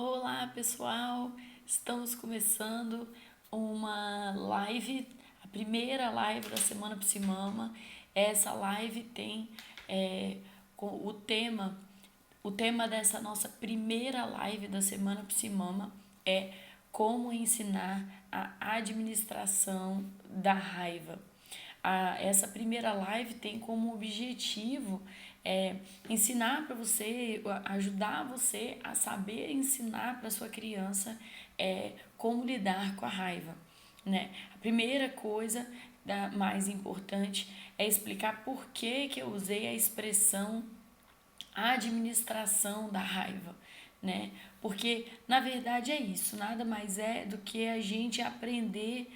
Olá, pessoal! Estamos começando uma live, a primeira live da Semana Psimama. Essa live tem o tema dessa nossa primeira live da Semana Psimama é como ensinar a administração da raiva. Essa primeira live tem como objetivo ensinar para você, ajudar você a saber ensinar para sua criança como lidar com a raiva, né? A primeira coisa mais importante é explicar por que eu usei a expressão administração da raiva, né? Porque na verdade é isso, nada mais é do que a gente aprender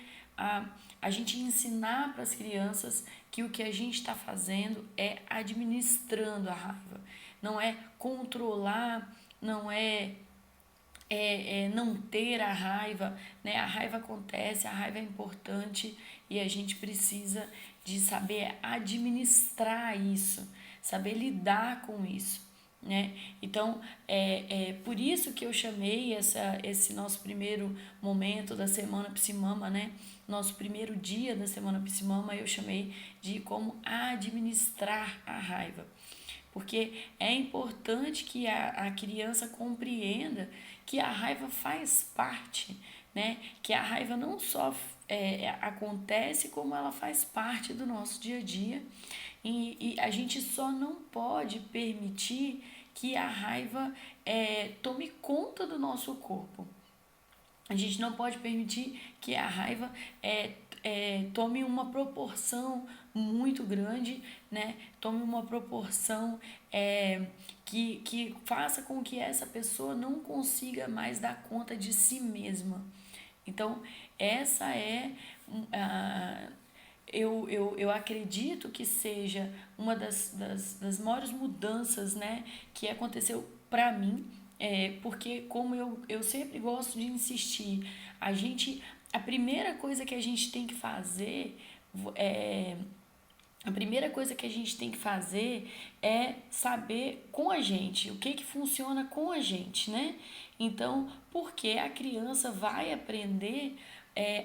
a gente ensinar para as crianças que o que a gente está fazendo é administrando a raiva, não é controlar, não é não ter a raiva, né? A raiva acontece, a raiva é importante e a gente precisa de saber administrar isso, saber lidar com isso, né? Então, é por isso que eu chamei esse nosso primeiro momento da Semana Psimama, né? Nosso primeiro dia da Semana Psimama, eu chamei de como administrar a raiva. Porque é importante que a criança compreenda que a raiva faz parte, né? Que a raiva não só acontece, como ela faz parte do nosso dia a dia. E a gente só não pode permitir que a raiva tome conta do nosso corpo. A gente não pode permitir que a raiva tome uma proporção muito grande, né? Tome uma proporção que faça com que essa pessoa não consiga mais dar conta de si mesma. Então, essa é eu acredito que seja uma das maiores mudanças, né, que aconteceu para mim, porque como eu sempre gosto de insistir, a primeira coisa que a gente tem que fazer é, a primeira coisa que a gente tem que fazer é saber com a gente, o que funciona com a gente, né? Então, porque a criança vai aprender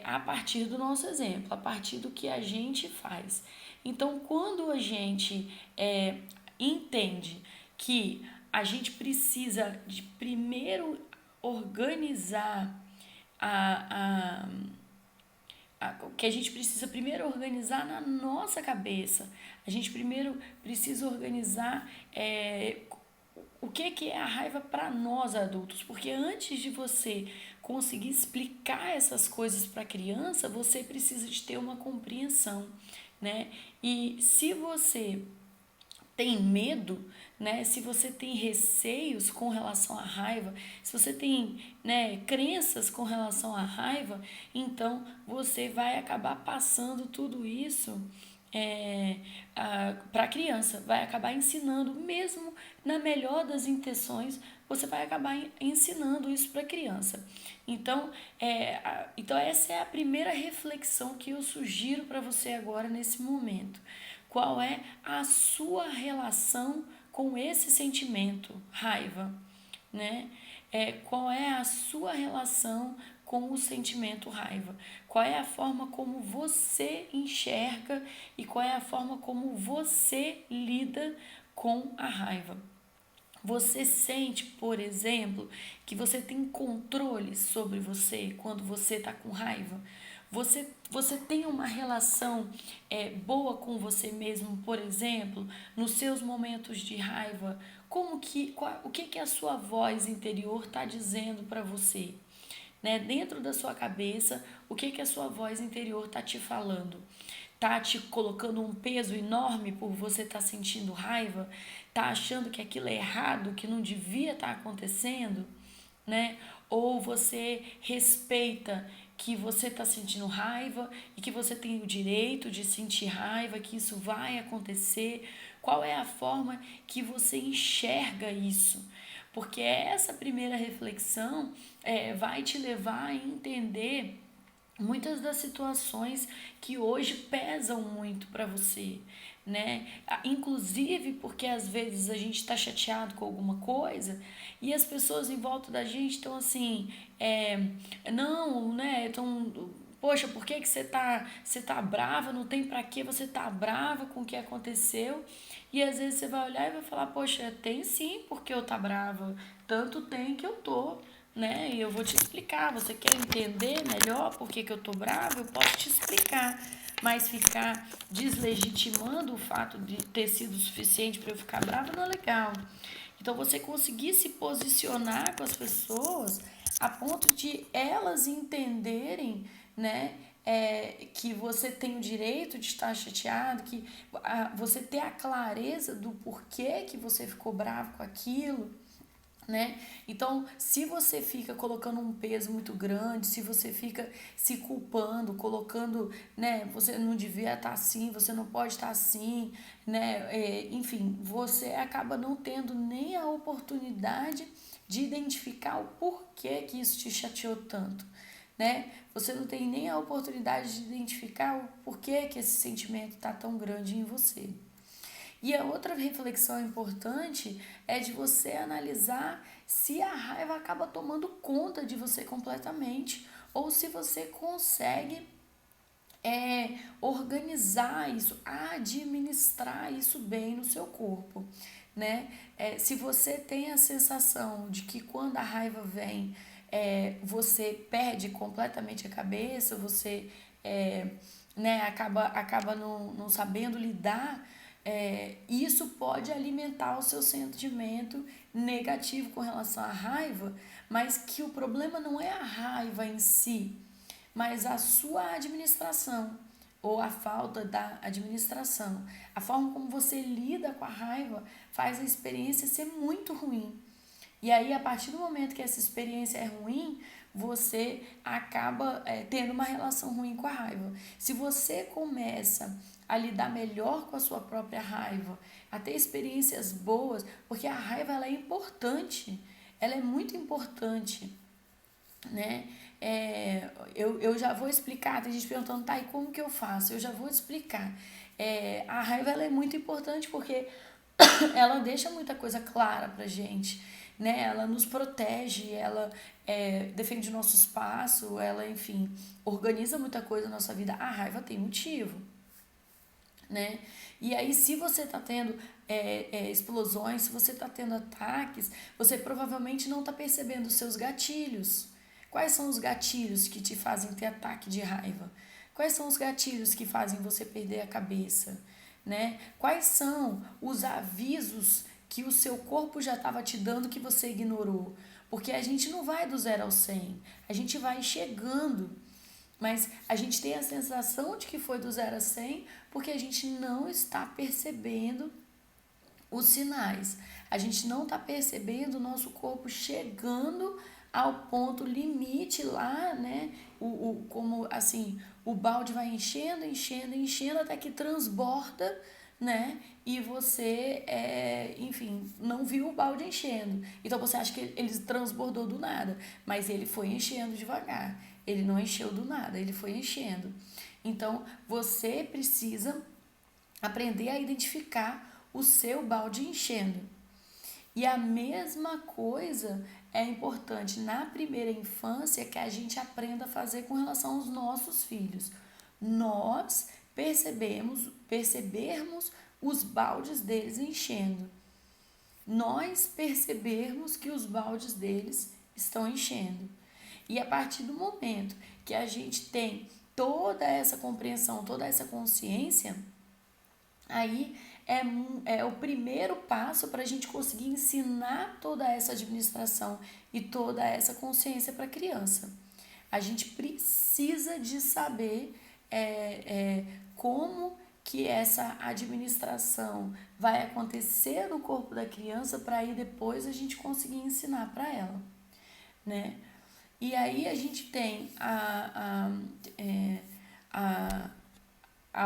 a partir do nosso exemplo, a partir do que a gente faz. Então, quando a gente entende que a gente precisa de primeiro organizar a que a gente precisa primeiro organizar na nossa cabeça. A gente primeiro precisa organizar o que é a raiva para nós adultos, porque antes de você conseguir explicar essas coisas para a criança, você precisa de ter uma compreensão, né? E se você tem medo, né? Se você tem receios com relação à raiva, se você tem, né, crenças com relação à raiva, então você vai acabar passando tudo isso para a criança, vai acabar ensinando, mesmo na melhor das intenções, você vai acabar ensinando isso para a criança. Então, então, essa é a primeira reflexão que eu sugiro para você agora nesse momento. Qual é a sua relação com esse sentimento, raiva, né? Qual é a sua relação com o sentimento raiva? Qual é a forma como você enxerga e qual é a forma como você lida com a raiva? Você sente, por exemplo, que você tem controle sobre você quando você está com raiva? Você tem uma relação boa com você mesmo, por exemplo, nos seus momentos de raiva? O que a sua voz interior está dizendo para você? Né? Dentro da sua cabeça, o que a sua voz interior está te falando? Tá te colocando um peso enorme por você estar sentindo raiva? Tá achando que aquilo é errado, que não devia estar acontecendo, né? Ou você respeita que você está sentindo raiva e que você tem o direito de sentir raiva, que isso vai acontecer? Qual é a forma que você enxerga isso? Porque essa primeira reflexão vai te levar a entender muitas das situações que hoje pesam muito para você, né? Inclusive porque às vezes a gente está chateado com alguma coisa e as pessoas em volta da gente estão assim, não, né? Então, poxa, por que que você tá brava? Não tem pra que você tá brava com o que aconteceu? E às vezes você vai olhar e vai falar, poxa, tem sim porque eu tá brava, tanto tem que eu tô, né? E eu vou te explicar. Você quer entender melhor por que que eu tô brava? Eu posso te explicar. Mas ficar deslegitimando o fato de ter sido suficiente para eu ficar brava não é legal. Então você conseguir se posicionar com as pessoas a ponto de elas entenderem, né, que você tem o direito de estar chateado, que você ter a clareza do porquê que você ficou bravo com aquilo, né? Então, se você fica colocando um peso muito grande, se você fica se culpando, colocando, né, você não devia estar assim, você não pode estar assim, né? Enfim, você acaba não tendo nem a oportunidade de identificar o porquê que isso te chateou tanto, né? Você não tem nem a oportunidade de identificar o porquê que esse sentimento está tão grande em você. E a outra reflexão importante é de você analisar se a raiva acaba tomando conta de você completamente ou se você consegue organizar isso, administrar isso bem no seu corpo, né? Se você tem a sensação de que quando a raiva vem, você perde completamente a cabeça, você né, acaba não sabendo lidar, isso pode alimentar o seu sentimento negativo com relação à raiva, mas que o problema não é a raiva em si, mas a sua administração ou a falta da administração. A forma como você lida com a raiva faz a experiência ser muito ruim. E aí, a partir do momento que essa experiência é ruim, você acaba tendo uma relação ruim com a raiva. Se você começa a lidar melhor com a sua própria raiva, a ter experiências boas, porque a raiva ela é importante, ela é muito importante, né? Eu já vou explicar, tem gente perguntando, tá, e como que eu faço? Eu já vou explicar. A raiva ela é muito importante porque ela deixa muita coisa clara pra gente, né? Ela nos protege, ela defende o nosso espaço, ela, enfim, organiza muita coisa na nossa vida. A raiva tem motivo, né? E aí, se você está tendo explosões, se você está tendo ataques, você provavelmente não está percebendo os seus gatilhos. Quais são os gatilhos que te fazem ter ataque de raiva? Quais são os gatilhos que fazem você perder a cabeça, né? Quais são os avisos que o seu corpo já estava te dando que você ignorou? Porque a gente não vai do 0 ao 100, a gente vai chegando. Mas a gente tem a sensação de que foi do 0 a 100 porque a gente não está percebendo os sinais. A gente não está percebendo o nosso corpo chegando ao ponto limite lá, né? Como assim, o balde vai enchendo, enchendo, enchendo até que transborda, né? E você, enfim, não viu o balde enchendo. Então você acha que ele transbordou do nada, mas ele foi enchendo devagar. Ele não encheu do nada, ele foi enchendo. Então você precisa aprender a identificar o seu balde enchendo. E a mesma coisa é importante na primeira infância que a gente aprenda a fazer com relação aos nossos filhos. Nós percebermos os baldes deles enchendo. Nós percebermos que os baldes deles estão enchendo. E a partir do momento que a gente tem toda essa compreensão, toda essa consciência, aí é o primeiro passo para a gente conseguir ensinar toda essa administração e toda essa consciência para a criança. A gente precisa de saber como que essa administração vai acontecer no corpo da criança para aí depois a gente conseguir ensinar para ela, né? E aí a gente tem a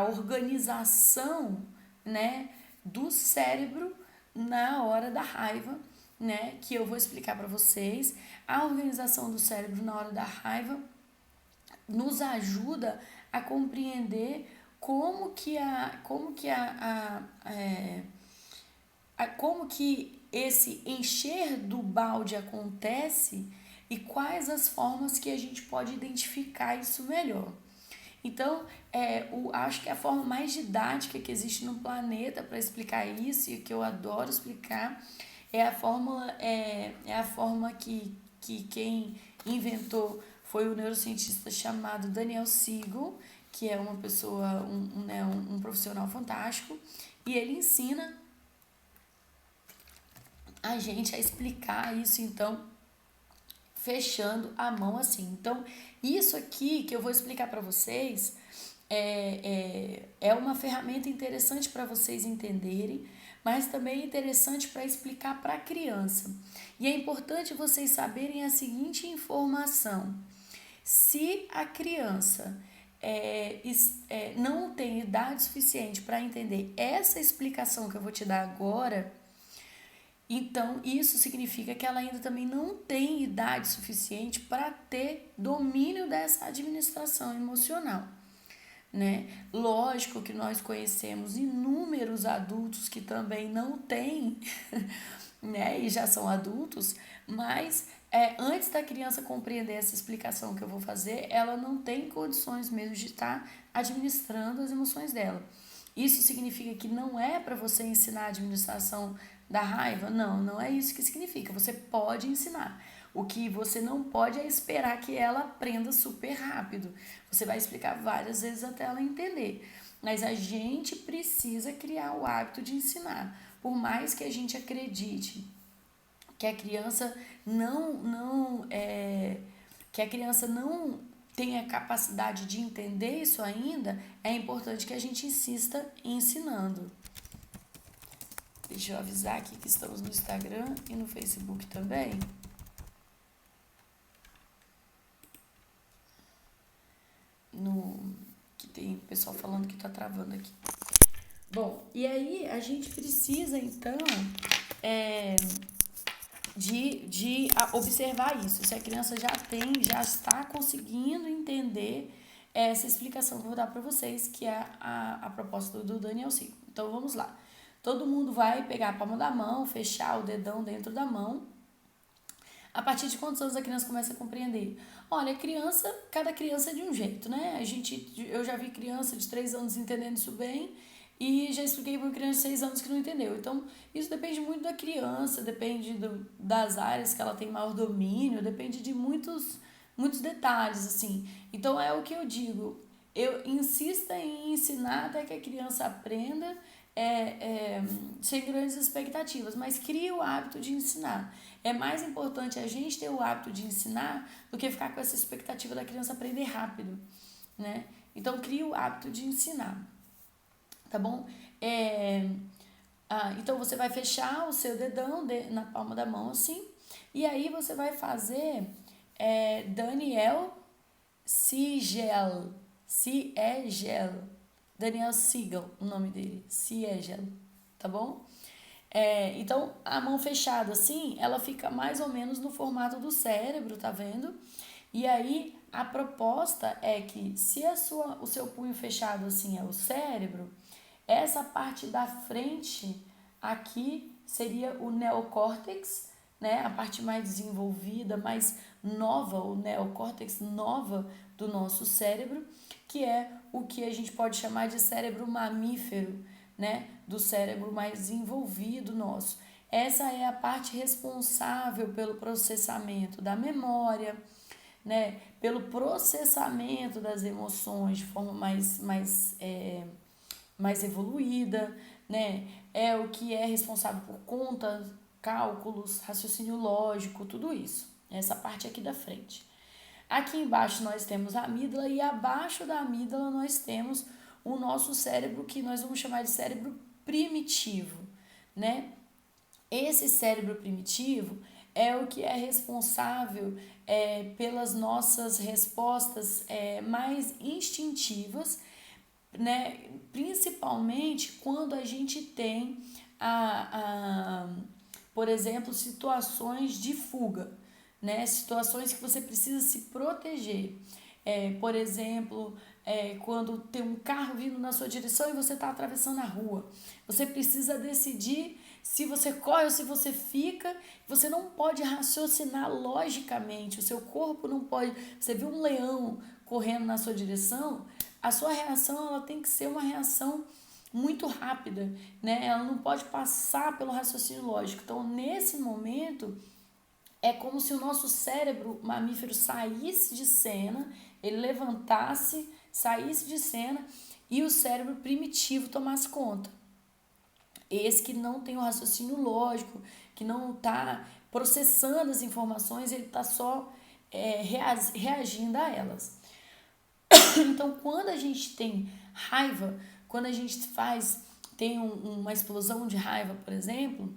organização, né, do cérebro na hora da raiva, né, que eu vou explicar para vocês. A organização do cérebro na hora da raiva nos ajuda a compreender como que esse encher do balde acontece e quais as formas que a gente pode identificar isso melhor. Então, acho que a forma mais didática que existe no planeta para explicar isso, e que eu adoro explicar, é a forma que quem inventou foi o neurocientista chamado Daniel Siegel, que é uma pessoa, um profissional fantástico, e ele ensina a gente a explicar isso, então, fechando a mão assim. Então, isso aqui que eu vou explicar para vocês é uma ferramenta interessante para vocês entenderem, mas também interessante para explicar para a criança. E é importante vocês saberem a seguinte informação: se a criança não tem idade suficiente para entender essa explicação que eu vou te dar agora, então, isso significa que ela ainda também não tem idade suficiente para ter domínio dessa administração emocional, né? Lógico que nós conhecemos inúmeros adultos que também não têm, né? E já são adultos, mas antes da criança compreender essa explicação que eu vou fazer, ela não tem condições mesmo de estar administrando as emoções dela. Isso significa que não é para você ensinar a administração da raiva? Não, não é isso que significa. Você pode ensinar. O que você não pode é esperar que ela aprenda super rápido. Você vai explicar várias vezes até ela entender. Mas a gente precisa criar o hábito de ensinar. Por mais que a gente acredite que a criança não tenha capacidade de entender isso ainda, é importante que a gente insista ensinando. Deixa eu avisar aqui que estamos no Instagram e no Facebook também. Que tem pessoal falando que tá travando aqui. Bom, e aí a gente precisa então de observar isso. Se a criança já está conseguindo entender essa explicação que eu vou dar para vocês, que é a proposta do Daniel Siegel. Então vamos lá. Todo mundo vai pegar a palma da mão, fechar o dedão dentro da mão. A partir de quantos anos a criança começa a compreender? Olha, cada criança é de um jeito, né? Eu já vi criança de 3 anos entendendo isso bem e já expliquei para uma criança de 6 anos que não entendeu. Então, isso depende muito da criança, depende das áreas que ela tem maior domínio, depende de muitos detalhes, assim. Então, é o que eu digo. Eu insisto em ensinar até que a criança aprenda sem grandes expectativas, mas crie o hábito de ensinar. É mais importante a gente ter o hábito de ensinar do que ficar com essa expectativa da criança aprender rápido, né? Então, crie o hábito de ensinar, tá bom? Então, você vai fechar o seu dedão na palma da mão, assim, e aí você vai fazer Daniel Siegel, Daniel Siegel, o nome dele, Siegel, tá bom? Então, a mão fechada assim, ela fica mais ou menos no formato do cérebro, tá vendo? E aí, a proposta é que se o seu punho fechado assim é o cérebro, essa parte da frente aqui seria o neocórtex, né? A parte mais desenvolvida, mais nova, o neocórtex nova do nosso cérebro, que é o que a gente pode chamar de cérebro mamífero, né? Do cérebro mais desenvolvido nosso. Essa é a parte responsável pelo processamento da memória, né? Pelo processamento das emoções de forma mais evoluída, né? É o que é responsável por contas, cálculos, raciocínio lógico, tudo isso. Essa parte aqui da frente. Aqui embaixo nós temos a amígdala e abaixo da amígdala nós temos o nosso cérebro, que nós vamos chamar de cérebro primitivo, né? Esse cérebro primitivo é o que é responsável pelas nossas respostas mais instintivas, né? Principalmente quando a gente tem, por exemplo, situações de fuga, né? Situações que você precisa se proteger. Por exemplo, quando tem um carro vindo na sua direção e você está atravessando a rua. Você precisa decidir se você corre ou se você fica. Você não pode raciocinar logicamente, o seu corpo não pode. Você viu um leão correndo na sua direção, a sua reação ela tem que ser uma reação muito rápida, né? Ela não pode passar pelo raciocínio lógico. Então, nesse momento, é como se o nosso cérebro mamífero saísse de cena, ele levantasse, saísse de cena e o cérebro primitivo tomasse conta. Esse que não tem o raciocínio lógico, que não está processando as informações, ele está só reagindo a elas. Então, quando a gente tem raiva, quando a gente tem uma explosão de raiva, por exemplo,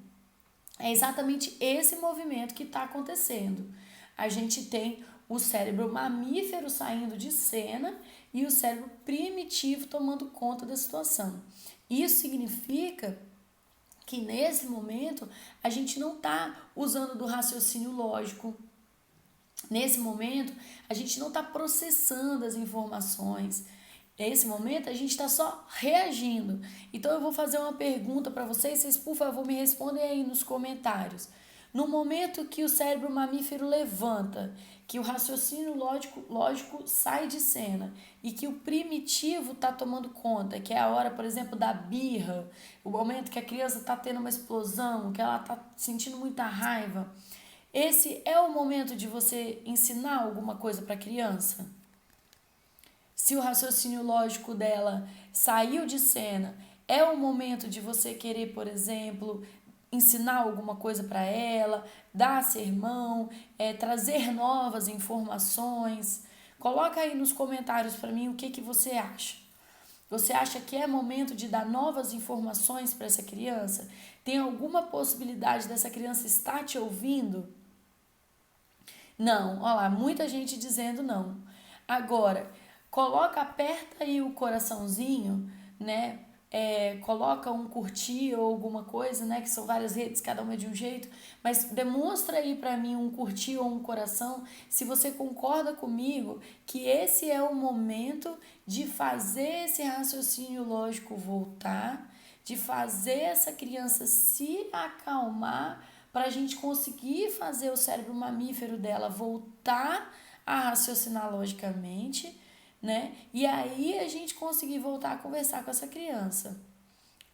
é exatamente esse movimento que está acontecendo. A gente tem o cérebro mamífero saindo de cena e o cérebro primitivo tomando conta da situação. Isso significa que nesse momento a gente não está usando do raciocínio lógico. Nesse momento a gente não está processando as informações. Nesse momento a gente está só reagindo. Então eu vou fazer uma pergunta para vocês por favor me respondem aí nos comentários. No momento que o cérebro mamífero levanta, que o raciocínio lógico sai de cena e que o primitivo está tomando conta, que é a hora, por exemplo, da birra, o momento que a criança está tendo uma explosão, que ela está sentindo muita raiva, esse é o momento de você ensinar alguma coisa para a criança? Se o raciocínio lógico dela saiu de cena, é o momento de você querer, por exemplo, ensinar alguma coisa para ela, dar sermão, trazer novas informações. Coloca aí nos comentários para mim o que você acha. Você acha que é momento de dar novas informações para essa criança? Tem alguma possibilidade dessa criança estar te ouvindo? Não, olha lá, muita gente dizendo não. Agora, aperta aí o coraçãozinho, né? Coloca um curtir ou alguma coisa, né? Que são várias redes, cada uma de um jeito. Mas demonstra aí para mim um curtir ou um coração, se você concorda comigo que esse é o momento de fazer esse raciocínio lógico voltar, de fazer essa criança se acalmar para a gente conseguir fazer o cérebro mamífero dela voltar a raciocinar logicamente, né? E aí a gente conseguir voltar a conversar com essa criança,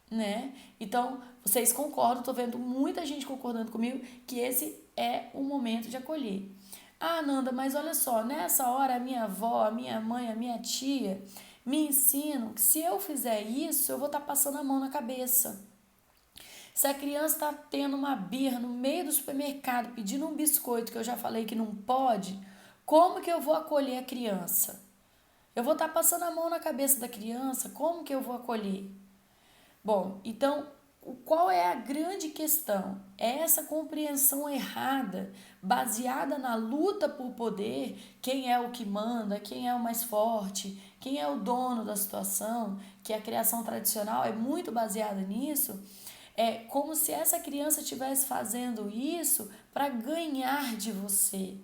né? Então, vocês concordam, tô vendo muita gente concordando comigo que esse é o momento de acolher. Ah, Nanda, mas olha só, nessa hora a minha avó, a minha mãe, a minha tia me ensinam que se eu fizer isso, eu vou estar passando a mão na cabeça. Se a criança está tendo uma birra no meio do supermercado pedindo um biscoito, que eu já falei que não pode, como que eu vou acolher a criança? Eu vou estar passando a mão na cabeça da criança, como que eu vou acolher? Bom, então, qual é a grande questão? É essa compreensão errada, baseada na luta por poder, quem é o que manda, quem é o mais forte, quem é o dono da situação, que a criação tradicional é muito baseada nisso. É como se essa criança estivesse fazendo isso para ganhar de você,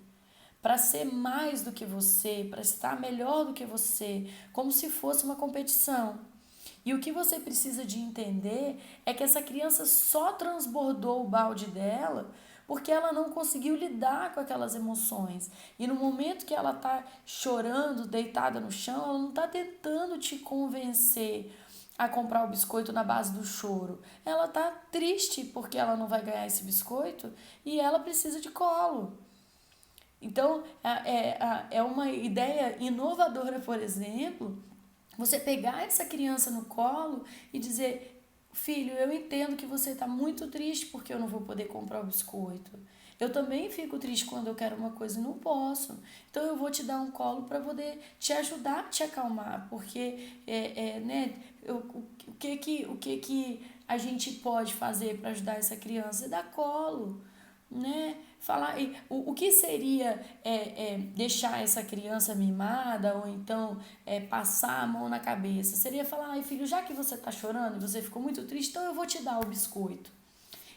para ser mais do que você, para estar melhor do que você, como se fosse uma competição. E o que você precisa de entender é que essa criança só transbordou o balde dela porque ela não conseguiu lidar com aquelas emoções. E no momento que ela está chorando, deitada no chão, ela não está tentando te convencer a comprar o biscoito na base do choro. Ela está triste porque ela não vai ganhar esse biscoito e ela precisa de colo. Então, é uma ideia inovadora, por exemplo, você pegar essa criança no colo e dizer: filho, eu entendo que você está muito triste porque eu não vou poder comprar o biscoito. Eu também fico triste quando eu quero uma coisa e não posso. Então eu vou te dar um colo para poder te ajudar a te acalmar, porque né, o que a gente pode fazer para ajudar essa criança é dar colo, né? Falar o que seria deixar essa criança mimada ou então passar a mão na cabeça? Seria falar: ai filho, já que você está chorando e você ficou muito triste, então eu vou te dar o biscoito.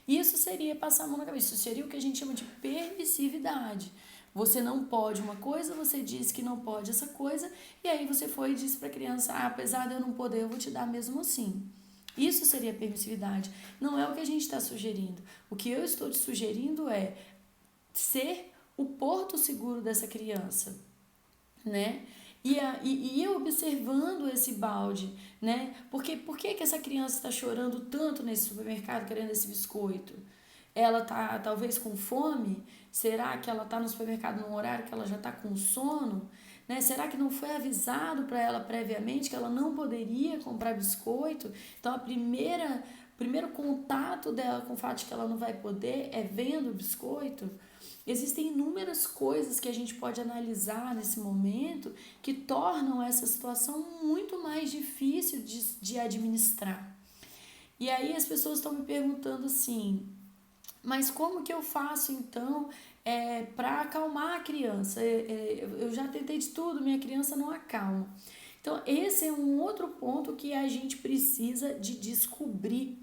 Isso seria passar a mão na cabeça. Isso seria o que a gente chama de permissividade. Você não pode uma coisa, você diz que não pode essa coisa, e aí você foi e disse para a criança, apesar de eu não poder, eu vou te dar mesmo assim. Isso seria permissividade. Não é o que a gente está sugerindo. O que eu estou te sugerindo é ser o porto seguro dessa criança, né? E eu observando esse balde, né? Porque por que essa criança está chorando tanto nesse supermercado querendo esse biscoito? Ela tá talvez com fome? Será que ela tá no supermercado num horário que ela já tá com sono? Né? Será que não foi avisado para ela previamente que ela não poderia comprar biscoito? Então o primeiro contato dela com o fato de que ela não vai poder é vendo o biscoito. Existem inúmeras coisas que a gente pode analisar nesse momento que tornam essa situação muito mais difícil de administrar. E aí as pessoas estão me perguntando assim, mas como que eu faço então para acalmar a criança? Eu já tentei de tudo, minha criança não acalma. Então esse é um outro ponto que a gente precisa de descobrir.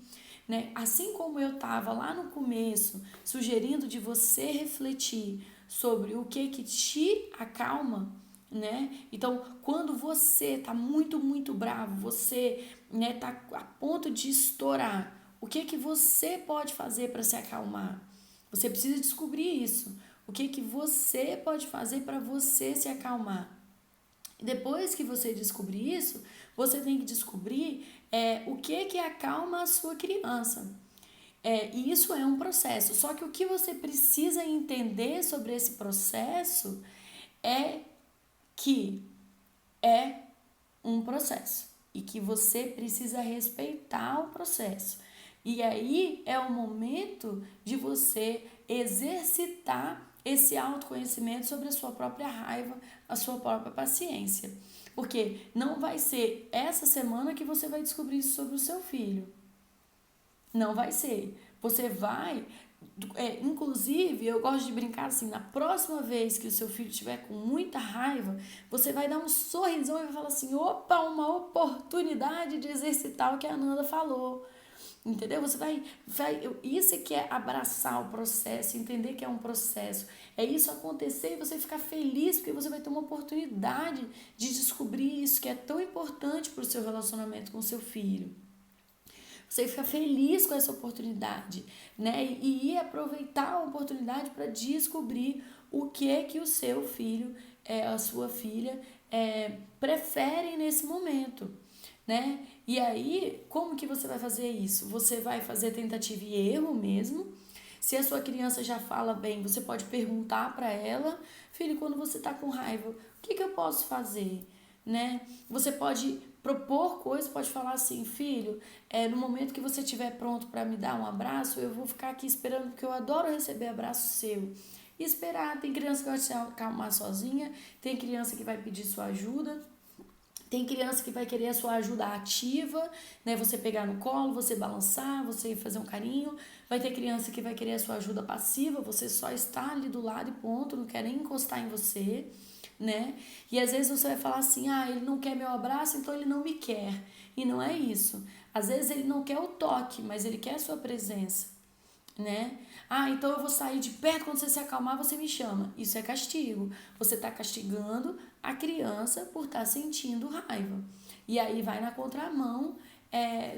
Né? Assim como eu estava lá no começo sugerindo de você refletir sobre o que te acalma, né? Então, quando você está muito bravo, você tá a ponto de estourar, o que você pode fazer para se acalmar? Você precisa descobrir isso. O que você pode fazer para você se acalmar? Depois que você descobrir isso, você tem que descobrir o que acalma a sua criança. E isso é um processo. Só que o que você precisa entender sobre esse processo é que é um processo e que você precisa respeitar o processo. E aí é o momento de você exercitar esse autoconhecimento sobre a sua própria raiva, a sua própria paciência. Porque não vai ser essa semana que você vai descobrir isso sobre o seu filho. Não vai ser. Você vai... inclusive, eu gosto de brincar assim, na próxima vez que o seu filho estiver com muita raiva, você vai dar um sorrisão e vai falar assim, opa, uma oportunidade de exercitar o que a Nanda falou. Entendeu? Você vai isso que é abraçar o processo, entender que é um processo. É isso acontecer e você ficar feliz porque você vai ter uma oportunidade de descobrir isso que é tão importante para o seu relacionamento com o seu filho. Você fica feliz com essa oportunidade, né? E aproveitar a oportunidade para descobrir o que o seu filho, a sua filha, preferem nesse momento, né? E aí, como que você vai fazer isso? Você vai fazer tentativa e erro mesmo. Se a sua criança já fala bem, você pode perguntar para ela, filho, quando você tá com raiva, o que eu posso fazer? Né? Você pode propor coisas, pode falar assim, filho, no momento que você estiver pronto para me dar um abraço, eu vou ficar aqui esperando, porque eu adoro receber abraço seu. E esperar, tem criança que vai se acalmar sozinha, tem criança que vai pedir sua ajuda, tem criança que vai querer a sua ajuda ativa, né? Você pegar no colo, você balançar, você fazer um carinho. Vai ter criança que vai querer a sua ajuda passiva, você só está ali do lado e ponto, não quer nem encostar em você, né? E às vezes você vai falar assim, ele não quer meu abraço, então ele não me quer. E não é isso. Às vezes ele não quer o toque, mas ele quer a sua presença, né? Então eu vou sair de perto, quando você se acalmar, você me chama. Isso é castigo. Você está castigando a criança por estar sentindo raiva. E aí vai na contramão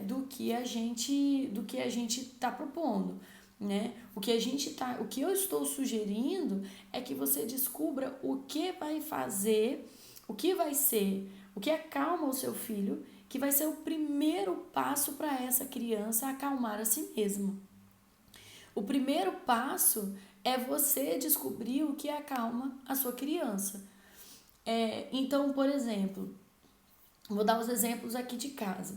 do que a gente está propondo, né? O que eu estou sugerindo é que você descubra o que vai fazer, o que vai ser, o que acalma o seu filho, que vai ser o primeiro passo para essa criança acalmar a si mesma. O primeiro passo é você descobrir o que acalma a sua criança. Então, por exemplo, vou dar os exemplos aqui de casa.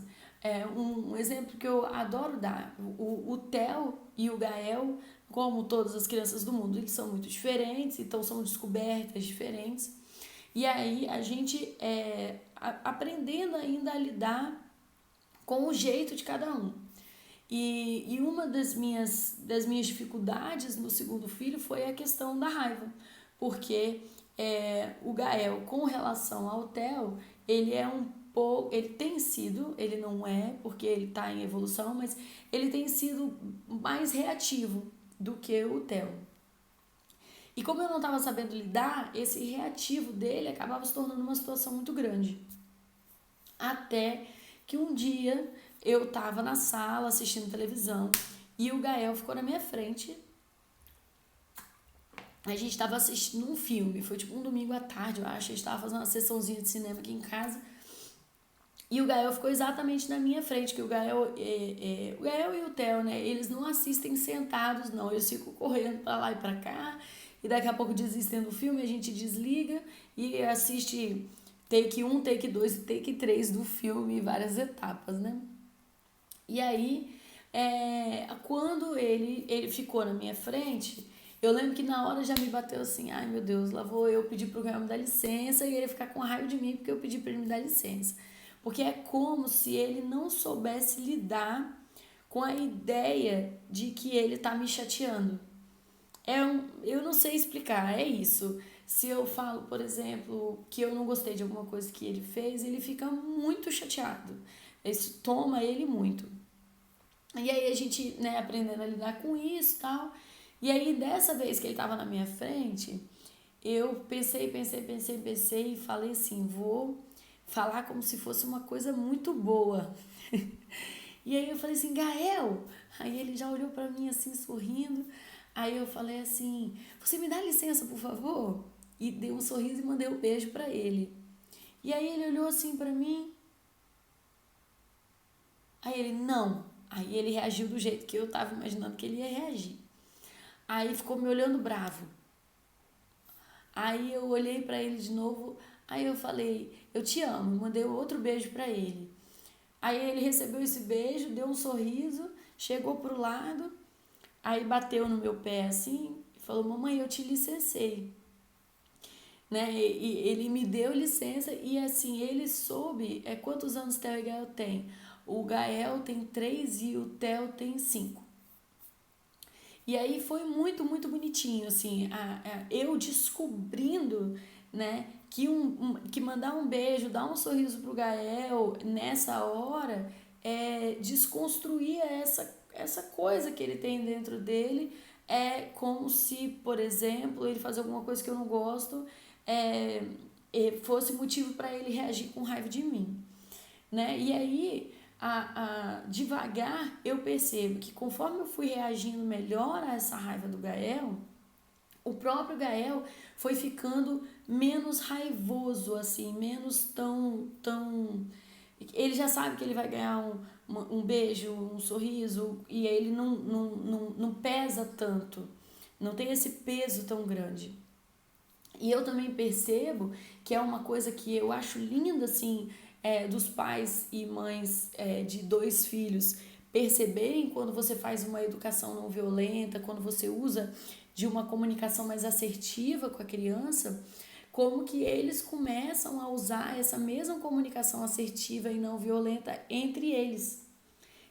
Um exemplo que eu adoro dar. O Theo e o Gael, como todas as crianças do mundo, eles são muito diferentes, então são descobertas diferentes. E aí a gente aprendendo ainda a lidar com o jeito de cada um. E uma das minhas dificuldades no segundo filho foi a questão da raiva, porque o Gael, com relação ao Theo, ele é um pouco, ele tem sido, ele não é, porque ele está em evolução, mas ele tem sido mais reativo do que o Theo. E como eu não estava sabendo lidar, esse reativo dele acabava se tornando uma situação muito grande. Até que um dia eu estava na sala assistindo televisão e o Gael ficou na minha frente. A gente estava assistindo um filme, foi tipo um domingo à tarde, eu acho. A gente estava fazendo uma sessãozinha de cinema aqui em casa. E o Gael ficou exatamente na minha frente, que o Gael e o Theo, né? Eles não assistem sentados, não. Eles ficam correndo pra lá e pra cá. E daqui a pouco desistem do filme, a gente desliga e assiste take 1, take 2 e take 3 do filme, várias etapas, né? E aí, quando ele ficou na minha frente, eu lembro que na hora já me bateu assim, ai meu Deus, lá vou eu pedir pro Gael me dar licença e ele ficar com raiva de mim porque eu pedi pra ele me dar licença. Porque é como se ele não soubesse lidar com a ideia de que ele tá me chateando. Eu não sei explicar, é isso. Se eu falo, por exemplo, que eu não gostei de alguma coisa que ele fez, ele fica muito chateado. Isso toma ele muito. E aí a gente, né, aprendendo a lidar com isso e tal. E aí dessa vez que ele tava na minha frente, eu pensei e falei assim, vou falar como se fosse uma coisa muito boa. E aí eu falei assim, Gael. Aí ele já olhou pra mim assim, sorrindo. Aí eu falei assim, você me dá licença, por favor? E dei um sorriso e mandei um beijo pra ele. E aí ele olhou assim pra mim. Aí ele, não. Aí ele reagiu do jeito que eu tava imaginando que ele ia reagir. Aí ficou me olhando bravo. Aí eu olhei pra ele de novo. Aí eu falei, eu te amo. Mandei outro beijo pra ele. Aí ele recebeu esse beijo, deu um sorriso, chegou pro lado, aí bateu no meu pé assim e falou, mamãe, eu te licenciei. Né? E ele me deu licença e assim, ele soube quantos anos o Theo e Gael tem. O Gael tem 3 e o Theo tem 5. E aí foi muito, muito bonitinho, assim, eu descobrindo, né, que mandar um beijo, dar um sorriso pro Gael nessa hora desconstruir essa coisa que ele tem dentro dele. É como se, por exemplo, ele fazer alguma coisa que eu não gosto, fosse motivo para ele reagir com raiva de mim, né? E aí, devagar, eu percebo que conforme eu fui reagindo melhor a essa raiva do Gael, o próprio Gael foi ficando menos raivoso, assim, menos tão. Ele já sabe que ele vai ganhar um beijo, um sorriso, e ele não pesa tanto, não tem esse peso tão grande. E eu também percebo que é uma coisa que eu acho linda, assim, dos pais e mães de 2 filhos perceberem quando você faz uma educação não violenta, quando você usa de uma comunicação mais assertiva com a criança, como que eles começam a usar essa mesma comunicação assertiva e não violenta entre eles.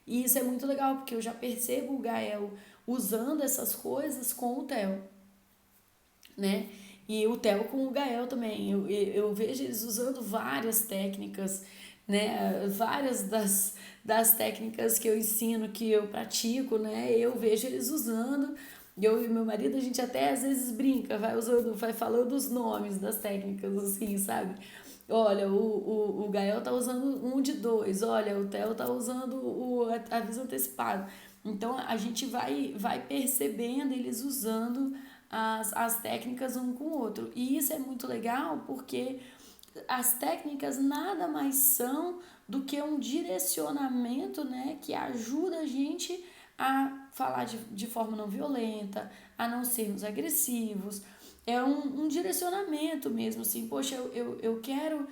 E isso é muito legal, porque eu já percebo o Gael usando essas coisas com o Theo, né? E o Theo com o Gael também. Eu vejo eles usando várias técnicas, né? Várias das técnicas que eu ensino, que eu pratico, né? Eu vejo eles usando. Eu e meu marido, a gente até às vezes brinca, vai usando, vai falando os nomes das técnicas, assim, sabe? Olha, o Gael tá usando um de 2, olha, o Theo tá usando o aviso antecipado. Então a gente vai percebendo eles usando as técnicas um com o outro. E isso é muito legal porque as técnicas nada mais são do que um direcionamento, né, que ajuda a gente a falar de forma não violenta, a não sermos agressivos. É um direcionamento mesmo, assim, poxa, eu quero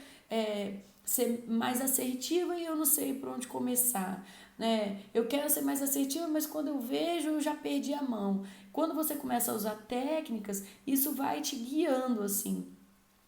ser mais assertiva e eu não sei por onde começar, né? Eu quero ser mais assertiva, mas quando eu vejo, eu já perdi a mão. Quando você começa a usar técnicas, isso vai te guiando, assim,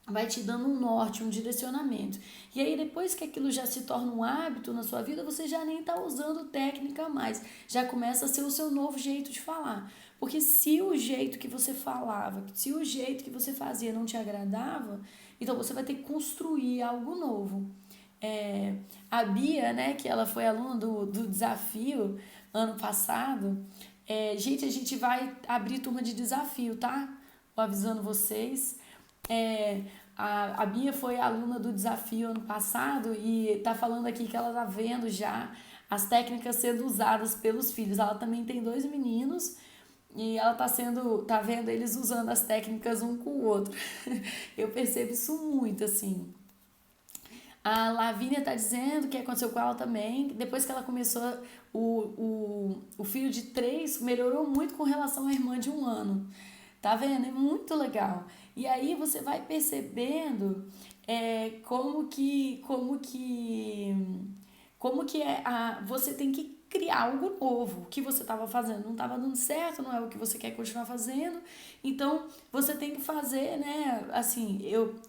vai te dando um norte, um direcionamento. E aí depois que aquilo já se torna um hábito na sua vida, você já nem está usando técnica mais, já começa a ser o seu novo jeito de falar. Porque se o jeito que você falava, se o jeito que você fazia não te agradava, então você vai ter que construir algo novo. A Bia, né, que ela foi aluna do desafio ano passado, gente, a gente vai abrir turma de desafio, tá? vou avisando vocês. A Bia foi aluna do desafio ano passado e tá falando aqui que ela tá vendo já as técnicas sendo usadas pelos filhos. Ela também tem 2 meninos e ela tá vendo eles usando as técnicas um com o outro. Eu percebo isso muito, assim. A Lavínia tá dizendo que aconteceu com ela também. Depois que ela começou, o filho de 3 melhorou muito com relação à irmã de 1 ano. Tá vendo? É muito legal. E aí você vai percebendo você tem que criar algo novo. O que você estava fazendo não estava dando certo, não é o que você quer continuar fazendo. Então você tem que fazer, né? Assim,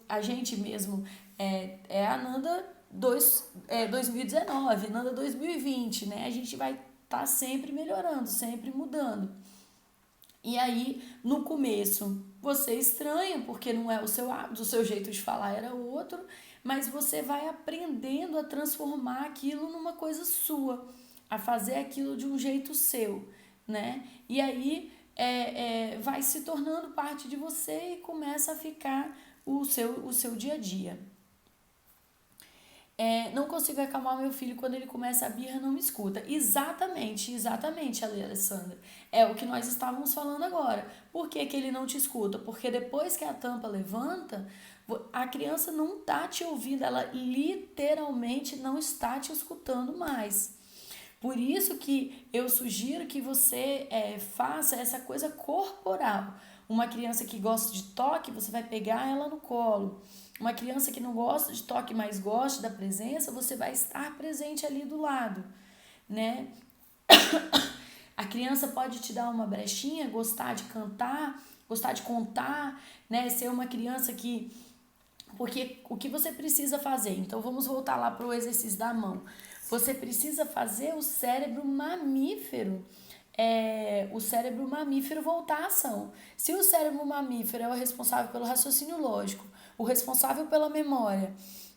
a gente mesmo a Nanda 2019, Nanda 2020, né? A gente vai estar sempre melhorando, sempre mudando. E aí, no começo, você estranha, porque não é o seu jeito de falar era outro, mas você vai aprendendo a transformar aquilo numa coisa sua, a fazer aquilo de um jeito seu, né? E aí vai se tornando parte de você e começa a ficar o seu dia a dia. Não consigo acalmar meu filho quando ele começa a birra, não me escuta. Exatamente, Alessandra. É o que nós estávamos falando agora. Por que que ele não te escuta? Porque depois que a tampa levanta, a criança não está te ouvindo, ela literalmente não está te escutando mais. Por isso que eu sugiro que você faça essa coisa corporal. Uma criança que gosta de toque, você vai pegar ela no colo. Uma criança que não gosta de toque, mas gosta da presença, você vai estar presente ali do lado, né? A criança pode te dar uma brechinha, gostar de cantar, gostar de contar, né? Ser uma criança que... Porque o que você precisa fazer? Então vamos voltar lá para o exercício da mão. Você precisa fazer o cérebro mamífero voltar à ação. Se o cérebro mamífero é o responsável pelo raciocínio lógico, o responsável pela memória,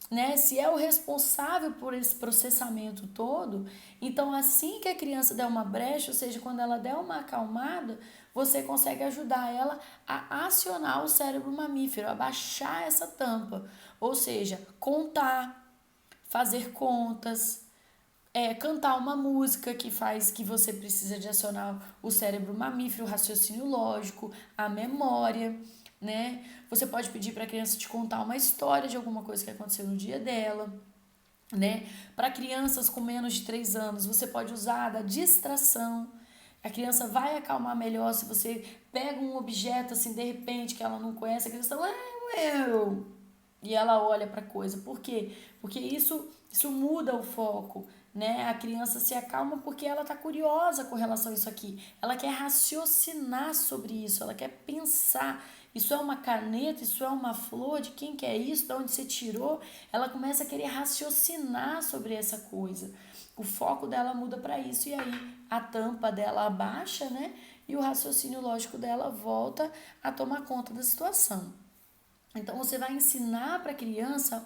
né? Se é o responsável por esse processamento todo, então assim que a criança der uma brecha, ou seja, quando ela der uma acalmada, você consegue ajudar ela a acionar o cérebro mamífero, a baixar essa tampa, ou seja, contar, fazer contas, cantar uma música que faz que você precisa de acionar o cérebro mamífero, o raciocínio lógico, a memória, né? Você pode pedir para a criança te contar uma história de alguma coisa que aconteceu no dia dela, né? Para crianças com menos de 3 anos, você pode usar da distração. A criança vai acalmar melhor se você pega um objeto assim, de repente, que ela não conhece, a criança fala, e ela olha para a coisa. Por quê? Porque isso muda o foco, né? A criança se acalma porque ela está curiosa com relação a isso aqui. Ela quer raciocinar sobre isso, ela quer pensar. Isso é uma caneta, isso é uma flor, de quem que é isso, de onde você tirou? Ela começa a querer raciocinar sobre essa coisa. O foco dela muda para isso e aí a tampa dela abaixa, né? E o raciocínio lógico dela volta a tomar conta da situação. Então você vai ensinar para a criança,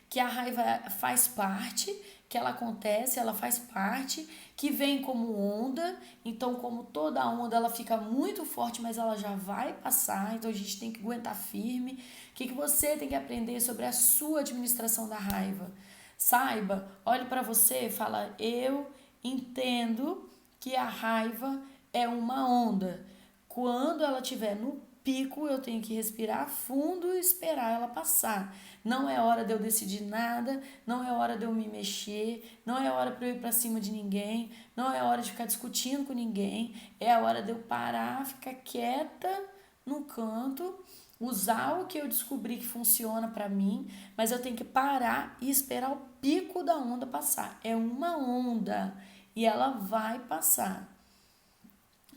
que a raiva faz parte, que ela acontece, ela faz parte, que vem como onda, então como toda onda ela fica muito forte, mas ela já vai passar, então a gente tem que aguentar firme. O que você tem que aprender sobre a sua administração da raiva? Saiba, olhe para você e fala, eu entendo que a raiva é uma onda. Quando ela estiver no pico, eu tenho que respirar fundo e esperar ela passar. Não é hora de eu decidir nada, não é hora de eu me mexer, não é hora para eu ir para cima de ninguém, não é hora de ficar discutindo com ninguém, é a hora de eu parar, ficar quieta no canto, usar o que eu descobri que funciona para mim, mas eu tenho que parar e esperar o pico da onda passar. É uma onda e ela vai passar,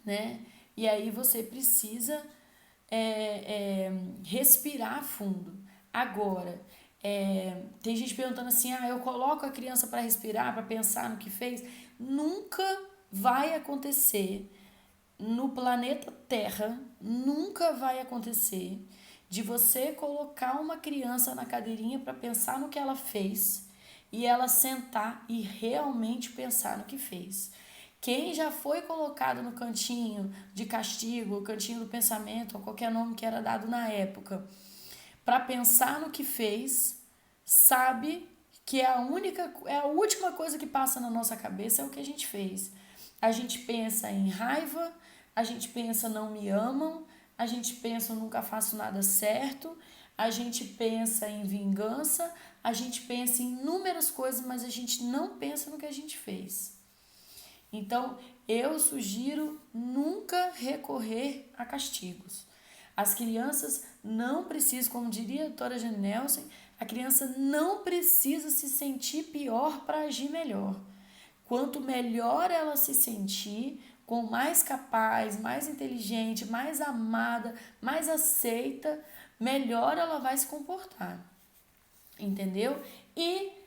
né? E aí você precisa respirar fundo. Agora, tem gente perguntando assim, eu coloco a criança para respirar, para pensar no que fez. Nunca vai acontecer no planeta Terra, nunca vai acontecer de você colocar uma criança na cadeirinha para pensar no que ela fez e ela sentar e realmente pensar no que fez. Quem já foi colocado no cantinho de castigo, cantinho do pensamento, ou qualquer nome que era dado na época, para pensar no que fez, sabe que é a última coisa que passa na nossa cabeça é o que a gente fez. A gente pensa em raiva, a gente pensa não me amam, a gente pensa eu nunca faço nada certo, a gente pensa em vingança, a gente pensa em inúmeras coisas, mas a gente não pensa no que a gente fez. Então, eu sugiro nunca recorrer a castigos. As crianças não precisam, como diria a doutora Jane Nelson, a criança não precisa se sentir pior para agir melhor. Quanto melhor ela se sentir, com mais capaz, mais inteligente, mais amada, mais aceita, melhor ela vai se comportar. Entendeu? E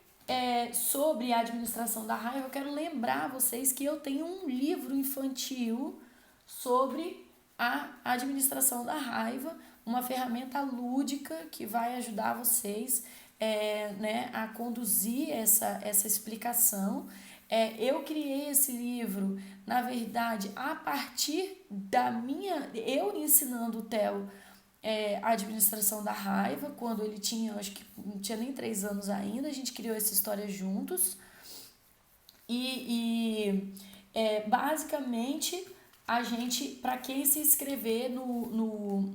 sobre a administração da raiva, eu quero lembrar vocês que eu tenho um livro infantil sobre a administração da raiva, uma ferramenta lúdica que vai ajudar vocês a conduzir essa explicação. Eu criei esse livro, na verdade, a partir eu ensinando o Theo a administração da raiva, quando ele tinha, acho que não tinha nem 3 anos ainda, a gente criou essa história juntos. Basicamente, a gente, para quem se inscrever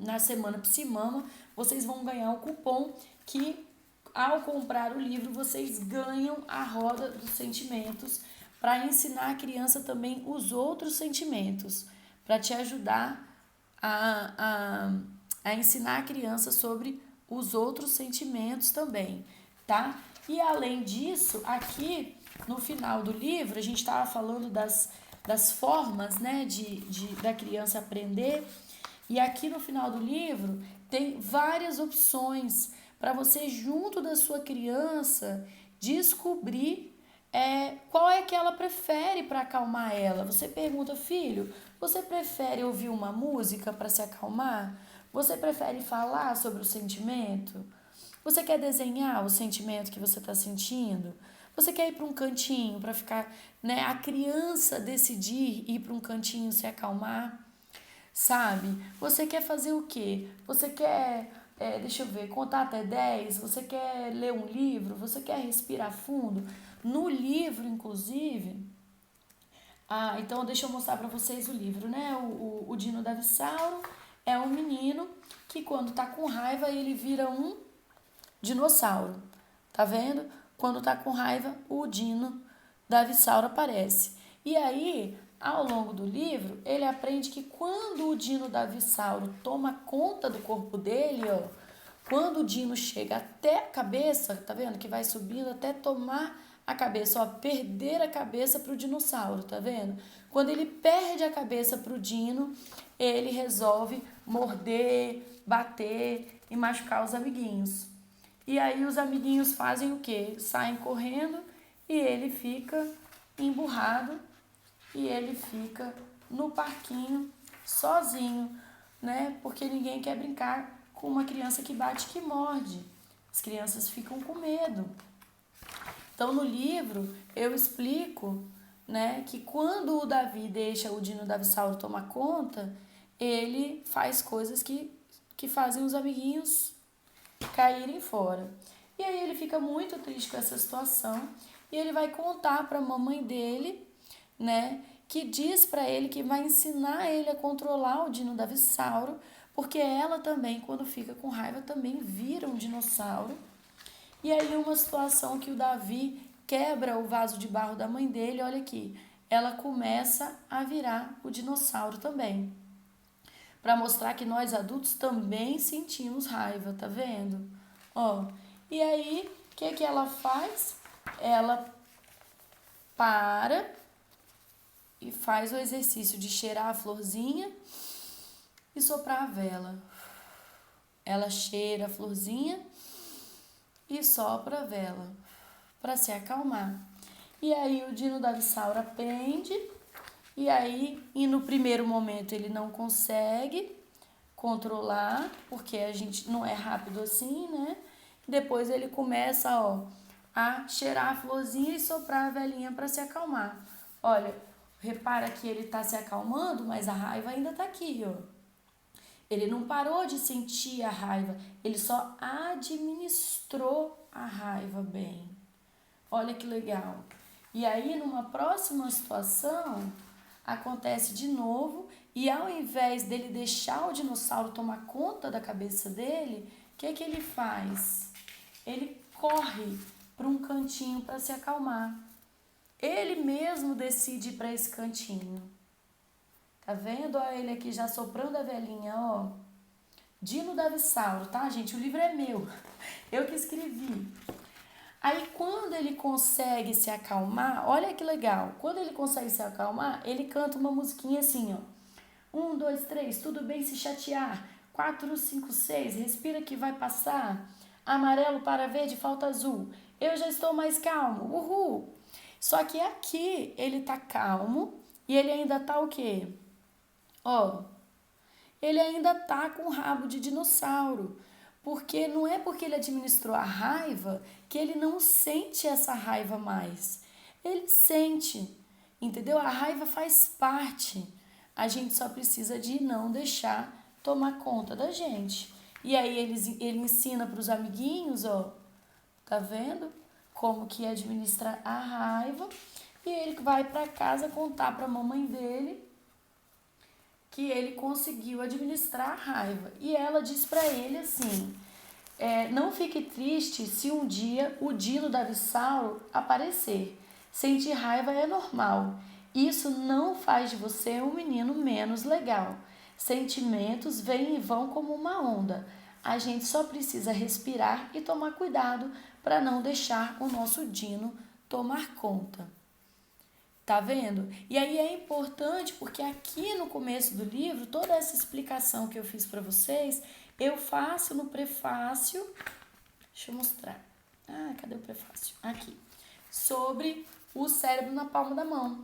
na Semana Psimama, vocês vão ganhar um cupom que, ao comprar o livro, vocês ganham a roda dos sentimentos para ensinar a criança também os outros sentimentos, para te ajudar a ensinar a criança sobre os outros sentimentos também, tá? E além disso, aqui no final do livro, a gente estava falando das formas, né, da criança aprender, e aqui no final do livro tem várias opções para você, junto da sua criança, descobrir qual é que ela prefere para acalmar ela. Você pergunta, filho, você prefere ouvir uma música para se acalmar? Você prefere falar sobre o sentimento? Você quer desenhar o sentimento que você está sentindo? Você quer ir para um cantinho para ficar, né? A criança decidir ir para um cantinho se acalmar, sabe? Você quer fazer o quê? Você quer, deixa eu ver, contar até 10? Você quer ler um livro? Você quer respirar fundo? No livro, inclusive... então deixa eu mostrar para vocês o livro, né? O Dino Davisauro é um menino que, quando tá com raiva, ele vira um dinossauro. Tá vendo? Quando tá com raiva, o Dino Davisauro aparece. E aí, ao longo do livro, ele aprende que quando o Dino Davisauro toma conta do corpo dele, ó, quando o Dino chega até a cabeça, tá vendo? Que vai subindo até tomar a cabeça, ó, perder a cabeça pro dinossauro, tá vendo? Quando ele perde a cabeça pro Dino, ele resolve morder, bater e machucar os amiguinhos. E aí os amiguinhos fazem o quê? Saem correndo e ele fica emburrado e ele fica no parquinho sozinho, né? Porque ninguém quer brincar com uma criança que bate, que morde. As crianças ficam com medo. Então, no livro, eu explico, né, que quando o Davi deixa o Dino Davisauro tomar conta, ele faz coisas que fazem os amiguinhos caírem fora. E aí ele fica muito triste com essa situação e ele vai contar para a mamãe dele, né, que diz para ele que vai ensinar ele a controlar o Dino Davisauro, porque ela também, quando fica com raiva, também vira um dinossauro. E aí uma situação que o Davi quebra o vaso de barro da mãe dele, olha aqui, ela começa a virar o dinossauro também. Para mostrar que nós adultos também sentimos raiva, tá vendo? Ó, e aí, o que ela faz? Ela para e faz o exercício de cheirar a florzinha e soprar a vela. Ela cheira a florzinha e sopra a vela para se acalmar. E aí o Dino Davisauro aprende, e aí, e no primeiro momento ele não consegue controlar, porque a gente não é rápido assim, né? Depois ele começa, ó, a cheirar a florzinha e soprar a velhinha para se acalmar. Olha, Repara que ele está se acalmando, mas a raiva ainda está aqui, ó. Ele não parou de sentir a raiva, ele só administrou a raiva bem. Olha que legal. E aí, numa próxima situação, acontece de novo, e ao invés dele deixar o dinossauro tomar conta da cabeça dele, o que ele faz? Ele corre para um cantinho para se acalmar. Ele mesmo decide ir para esse cantinho. Tá vendo? Olha ele aqui já soprando a velhinha, ó. Dino Davisauro, tá, gente? O livro é meu. Eu que escrevi. Aí, quando ele consegue se acalmar, olha que legal. Quando ele consegue se acalmar, ele canta uma musiquinha assim, ó. 1, 2, 3, tudo bem se chatear. 4, 5, 6, respira que vai passar. Amarelo para verde, falta azul. Eu já estou mais calmo. Uhul! Só que aqui ele tá calmo e ele ainda tá o quê? Ó, ele ainda tá com rabo de dinossauro. Porque não é porque ele administrou a raiva que ele não sente essa raiva mais. Ele sente, entendeu? A raiva faz parte. A gente só precisa de não deixar tomar conta da gente. E aí ele ensina para os amiguinhos, ó, tá vendo? Como que administra a raiva. E ele vai para casa contar para a mamãe dele que ele conseguiu administrar a raiva. E ela diz para ele assim, não fique triste se um dia o Dino Davisauro aparecer. Sentir raiva é normal. Isso não faz de você um menino menos legal. Sentimentos vêm e vão como uma onda. A gente só precisa respirar e tomar cuidado para não deixar o nosso Dino tomar conta. Tá vendo? E aí é importante porque aqui no começo do livro, toda essa explicação que eu fiz para vocês, eu faço no prefácio. Deixa eu mostrar. Cadê o prefácio? Aqui. Sobre o cérebro na palma da mão.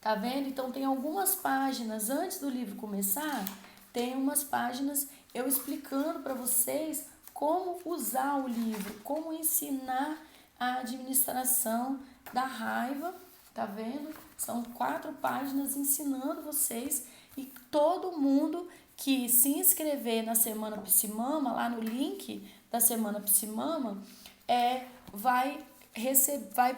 Tá vendo? Então tem algumas páginas antes do livro começar, tem umas páginas eu explicando para vocês como usar o livro, como ensinar a administração da raiva. Tá vendo? São 4 páginas ensinando vocês e todo mundo que se inscrever na Semana Psimama, lá no link da Semana Psimama, vai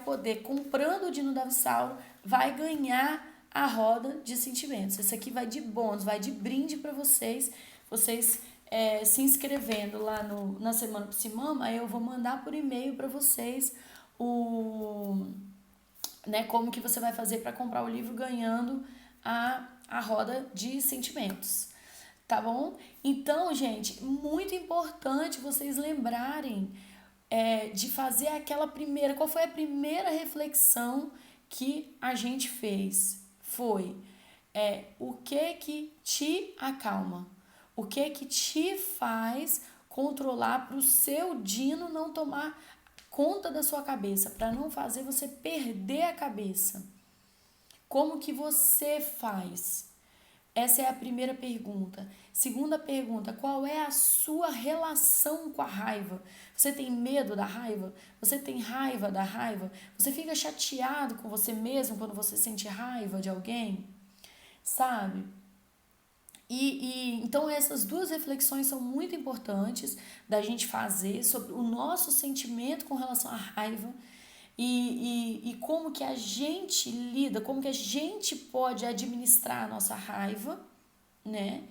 poder, comprando o Dino Davisauro, vai ganhar a roda de sentimentos. Isso aqui vai de bônus, vai de brinde para vocês. Vocês se inscrevendo lá na Semana Psimama, aí eu vou mandar por e-mail para vocês como que você vai fazer para comprar o livro ganhando a roda de sentimentos, tá bom? Então, gente, muito importante vocês lembrarem de fazer qual foi a primeira reflexão que a gente fez? Foi o que te acalma? O que te faz controlar para o seu Dino não tomar conta da sua cabeça, para não fazer você perder a cabeça? Como que você faz? Essa é a primeira pergunta. Segunda pergunta, qual é a sua relação com a raiva? Você tem medo da raiva? Você tem raiva da raiva? Você fica chateado com você mesmo quando você sente raiva de alguém? Sabe? Então essas 2 reflexões são muito importantes da gente fazer sobre o nosso sentimento com relação à raiva e como que a gente lida, como que a gente pode administrar a nossa raiva, né?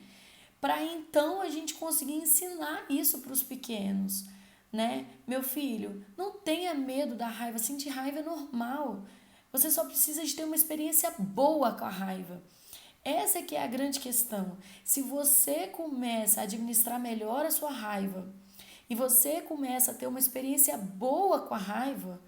Para então a gente conseguir ensinar isso para os pequenos, né? Meu filho, não tenha medo da raiva, sentir raiva é normal. Você só precisa de ter uma experiência boa com a raiva. Essa que é a grande questão. Se você começa a administrar melhor a sua raiva e você começa a ter uma experiência boa com a raiva,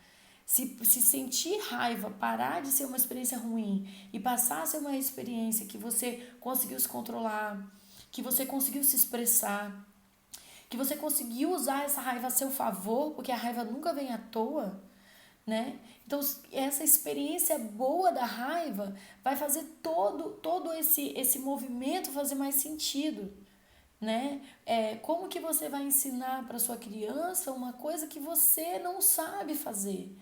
se sentir raiva parar de ser uma experiência ruim e passar a ser uma experiência que você conseguiu se controlar, que você conseguiu se expressar, que você conseguiu usar essa raiva a seu favor, porque a raiva nunca vem à toa, né? Então, essa experiência boa da raiva vai fazer todo esse movimento fazer mais sentido, né? Como que você vai ensinar para sua criança uma coisa que você não sabe fazer?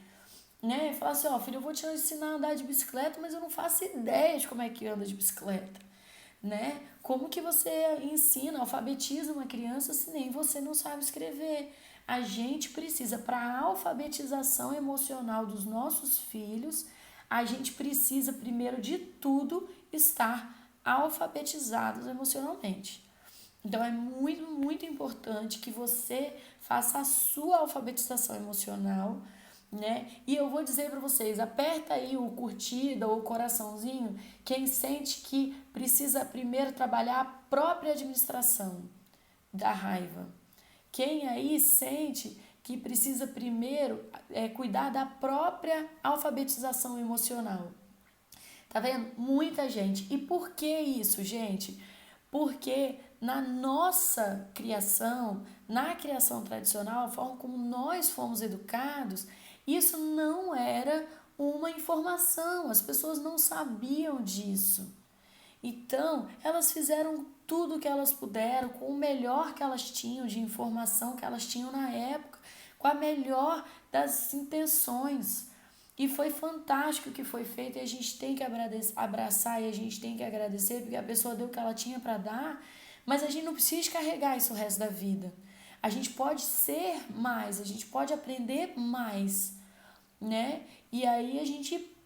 né? Falar assim, ó, filho, eu vou te ensinar a andar de bicicleta, mas eu não faço ideia de como é que anda de bicicleta, né? Como que você ensina, alfabetiza uma criança se nem você não sabe escrever? A gente precisa, para a alfabetização emocional dos nossos filhos, a gente precisa, primeiro de tudo, estar alfabetizados emocionalmente. Então é muito, muito importante que você faça a sua alfabetização emocional, né? E eu vou dizer para vocês, aperta aí o curtida ou o coraçãozinho, quem sente que precisa primeiro trabalhar a própria administração da raiva. Quem aí sente que precisa primeiro cuidar da própria alfabetização emocional. Tá vendo? Muita gente. E por que isso, gente? Porque na nossa criação, na criação tradicional, a forma como nós fomos educados, isso não era uma informação, as pessoas não sabiam disso. Então, elas fizeram tudo o que elas puderam, com o melhor que elas tinham de informação que elas tinham na época, com a melhor das intenções. E foi fantástico o que foi feito e a gente tem que abraçar e a gente tem que agradecer porque a pessoa deu o que ela tinha para dar, mas a gente não precisa carregar isso o resto da vida. A gente pode ser mais, a gente pode aprender mais, né? E aí a gente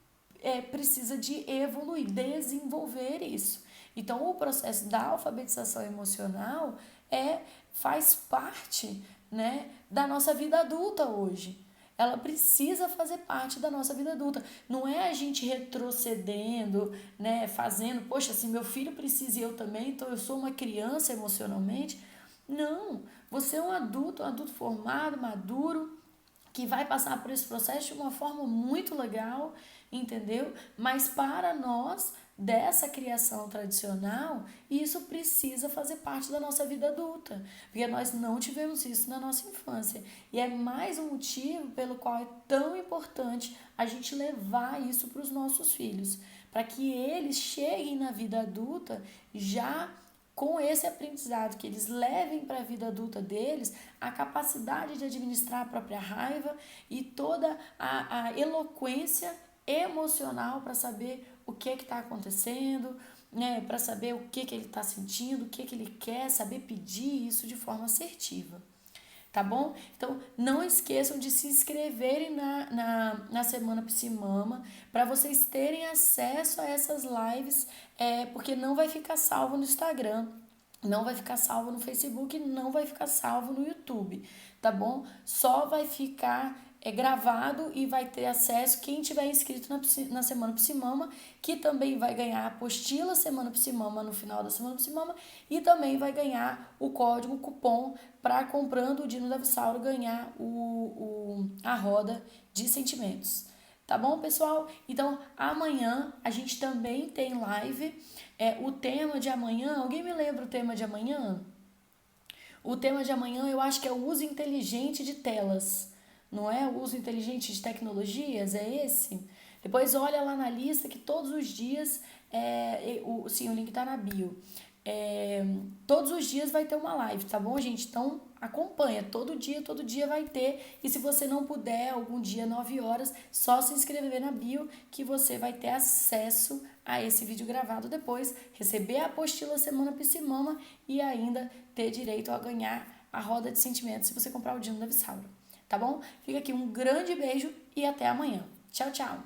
precisa de evoluir, desenvolver isso. Então, o processo da alfabetização emocional faz parte, né, da nossa vida adulta hoje. Ela precisa fazer parte da nossa vida adulta. Não é a gente retrocedendo, né, fazendo, poxa, se meu filho precisa e eu também, então eu sou uma criança emocionalmente. Não, você é um adulto formado, maduro, que vai passar por esse processo de uma forma muito legal, entendeu? Mas para nós, dessa criação tradicional, isso precisa fazer parte da nossa vida adulta, porque nós não tivemos isso na nossa infância. E é mais um motivo pelo qual é tão importante a gente levar isso para os nossos filhos, para que eles cheguem na vida adulta já com esse aprendizado, que eles levem para a vida adulta deles a capacidade de administrar a própria raiva e toda a eloquência emocional para saber o que está acontecendo, né? Para saber o que ele está sentindo, o que ele quer, saber pedir isso de forma assertiva. Tá bom? Então, não esqueçam de se inscreverem na Semana Psimama para vocês terem acesso a essas lives, porque não vai ficar salvo no Instagram, não vai ficar salvo no Facebook, não vai ficar salvo no YouTube, tá bom? Só vai ficar gravado e vai ter acesso quem tiver inscrito na Semana Psimama, que também vai ganhar a apostila Semana Psimama no final da Semana Psimama e também vai ganhar o código, o cupom para comprando o Dino da Vissauro ganhar a roda de sentimentos. Tá bom, pessoal? Então, amanhã a gente também tem live. O tema de amanhã, alguém me lembra o tema de amanhã? O tema de amanhã eu acho que é o uso inteligente de telas. Não é o uso inteligente de tecnologias? É esse? Depois olha lá na lista que todos os dias, sim, o link tá na bio. Todos os dias vai ter uma live, tá bom, gente? Então acompanha, todo dia vai ter. E se você não puder, algum dia, 9 horas, só se inscrever na bio que você vai ter acesso a esse vídeo gravado depois, receber a apostila Semana Psimama e ainda ter direito a ganhar a roda de sentimentos se você comprar o Dino da Vissauro. Tá bom? Fica aqui um grande beijo e até amanhã. Tchau, tchau!